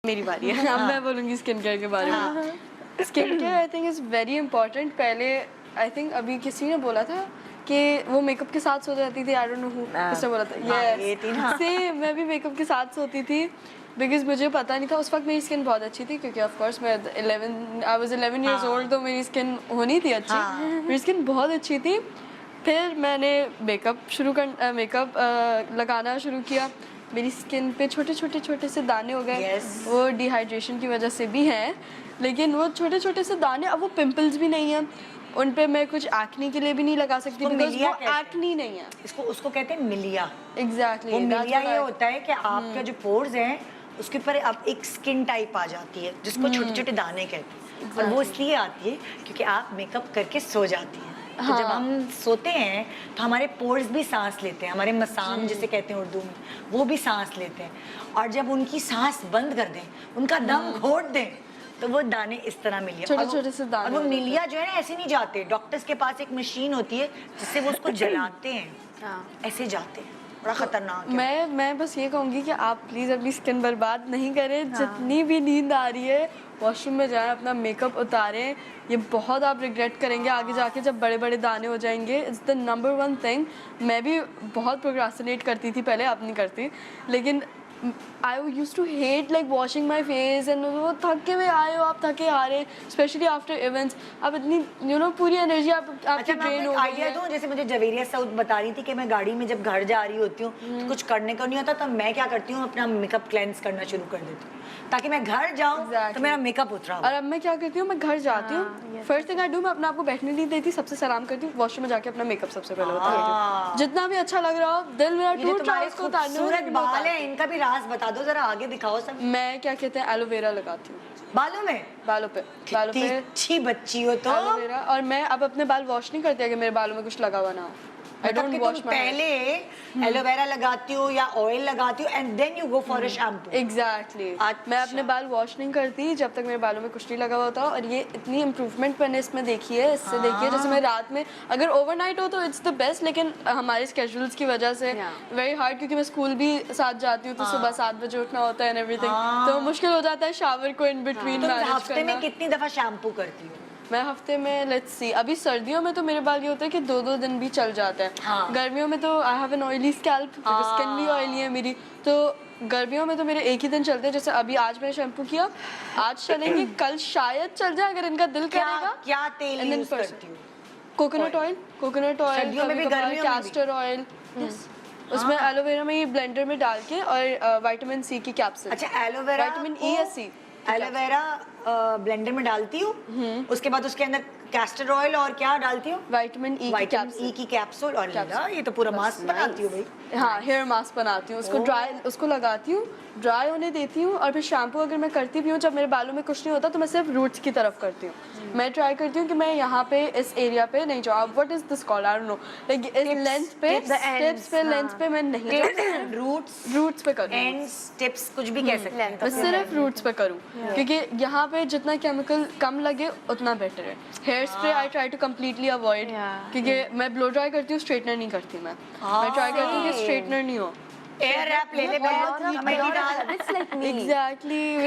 मेरी बारी है। अब मैं बोलूँगी स्किन केयर के बारे में। Skin care I think is very important. पहले आई थिंक अभी किसी ने बोला था कि वो मेकअप के साथ सो जाती थी। आई डोंट नो हु किसने बोला था। यस, सेम मैं भी मेकअप के साथ सोती थी बिकॉज मुझे पता नहीं था। उस वक्त मेरी स्किन बहुत अच्छी थी क्योंकि ऑफ कोर्स मैं आई वाज 11 इयर्स ओल्ड, तो मेरी स्किन होनी थी अच्छी। मेरी स्किन बहुत अच्छी थी। फिर मैंने मेकअप लगाना शुरू किया। मेरी स्किन पे छोटे से दाने हो गए। वो डिहाइड्रेशन की वजह से भी हैं, लेकिन वो छोटे से दाने, अब वो पिंपल्स भी नहीं हैं उन पे। मैं कुछ एक्ने के लिए भी नहीं लगा सकती बिकॉज़ वो एक्ने नहीं है। उसको कहते हैं मिलिया। एग्जैक्टली, वो मिलिया ये होता है कि आपका जो पोर्स हैं उसके ऊपर अब एक स्किन टाइप आ जाती है जिसको छोटे दाने कहते हैं। और वो इसलिए आती है क्योंकि आप मेकअप करके सो जाती हैं। तो जब हम सोते हैं तो हमारे पोर्स भी सांस लेते हैं, हमारे मसाम जिसे कहते हैं उर्दू में, वो भी सांस लेते हैं। और जब उनकी सांस बंद कर दें, उनका दम घोट दें, तो वो दाने इस तरह मिलिया, छोटे से दाने। और वो मिलिया जो है ना ऐसे नहीं जाते। डॉक्टर्स के पास एक मशीन होती है जिससे वो उसको जलाते हैं, ऐसे जाते हैं। बड़ा खतरनाक है। मैं बस ये कहूँगी कि आप प्लीज़ अपनी स्किन बर्बाद नहीं करें। जितनी भी नींद आ रही है वॉशरूम में जाएं, अपना मेकअप उतारें। ये बहुत आप रिग्रेट करेंगे आगे जाके जब बड़े बड़े दाने हो जाएंगे। It's the number one thing. मैं भी बहुत प्रोक्रास्टिनेट करती थी पहले, अब नहीं करती, लेकिन I use to hate like washing my face and वो थके हुए आए हो, आप थके आ रहे हैं स्पेशली आफ्टर इवेंट्स। अब इतनी पूरी एनर्जी आपकी ड्रेन हो गई है। आइडिया दूं, जैसे मुझे जवेरिया साउथ बता रही थी कि मैं गाड़ी में जब घर जा रही होती हूँ तो कुछ करने को नहीं होता, तो मैं क्या करती हूँ अपना मेकअप क्लेंस करना शुरू कर देती हूँ ताकि मैं घर जाऊँ तो मेरा मेकअप उतरा हो। और अब मैं क्या करती हूँ, मैं घर जाती हूँ, फर्स्ट थिंग आई डू, मैं अपने आप को बैठने नहीं देती, सबसे सलाम करती हूँ, वॉशरूम में जाके अपना मेकअप सबसे पहले उतारती हूँ। जितना भी अच्छा लग रहा हो, दिल मेरा टूट रहा है उसको उतारने में। बाल है, इनका भी राज बता दो जरा, आगे दिखाओ सब। मैं क्या कहते हैं, एलोवेरा लगाती हूँ बालों में। बालों पे अच्छी बच्ची हो तो। एलोवेरा। और मैं अब अपने बाल वॉश नहीं करती अगर मेरे बालों में कुछ लगा हुआ ना हो। I don't wash my पहले एलोवेरा लगाती हो या ऑयल लगाती हो and then you go for a shampoo. Exactly. मैं अपने बाल वॉश नहीं करती जब तक मेरे बालों में कुछ नहीं लगा हुआ होता। और ये इतनी इम्प्रूवमेंट मैंने इसमें देखी है, इससे देखी है। जैसे मैं रात में अगर ओवरनाइट हो तो इट्स द बेस्ट, लेकिन हमारे स्केड्यूल्स की वजह से वेरी हार्ड, क्योंकि मैं स्कूल भी साथ जाती हूँ तो सुबह 7 बजे उठना होता है एंड एवरीथिंग, तो मुश्किल हो जाता है शावर को इन बिटवीन मैनेज करना। हफ्ते में कितनी दफा शैम्पू करती हो? मैं हफ्ते में लेट्स सी, अभी सर्दियों में तो मेरे बाल ये होता है कि 2-2 दिन भी चल जाते हैं। गर्मियों में तो I have an oily scalp, skin भी ऑयली है मेरी, तो गर्मियों में तो मेरे एक ही दिन चलते हैं। जैसे अभी आज मैंने शैम्पू किया, आज चलेंगे, कल शायद चल जाए अगर इनका दिल करेगा। क्या तेल यूज करती हो? कोकोनट ऑयल, कैस्टर ऑयल, उसमें एलोवेरा में ये ब्लेंडर में डाल के, और विटामिन सी की कैप्सूल। अच्छा, एलोवेरा, विटामिन ई या सी, एलोवेरा ब्लेंडर में डालती हूँ, उसके बाद उसके अंदर कैस्टर ऑयल और क्या डालती हूँ? विटामिन ई की कैप्सूल। और ये तो पूरा मास्क बनाती हूँ भाई। हाँ, हेयर मास्क बनाती हूँ, उसको लगाती हूँ, ड्राई होने देती हूँ, और फिर शैम्पू अगर मैं करती भी हूँ जब मेरे बालों में कुछ नहीं होता तो मैं सिर्फ रूट्स की तरफ करती हूँ। मैं ट्राई करती हूँ कि मैं यहाँ पे इस एरिया पे नहीं जाऊँ। What is this called, I don't know, like इस लेंथ पे, टिप्स पे, लेंथ पे मैं नहीं, रूट्स पे करूँ। एंड्स, टिप्स कुछ भी कह सकते हैं, मैं सिर्फ रूट्स पे करूँ क्योंकि यहाँ पे जितना केमिकल कम लगे उतना बेटर है। Hair spray I try to completely avoid, क्योंकि मैं ब्लो ड्राई करती हूँ, स्ट्रेटनर नहीं करती। मैं ट्राई करती हूँ कि स्ट्रेटनर नहीं हो। एयर रैप ले ले, कमेटी डाल। एग्जैक्टली।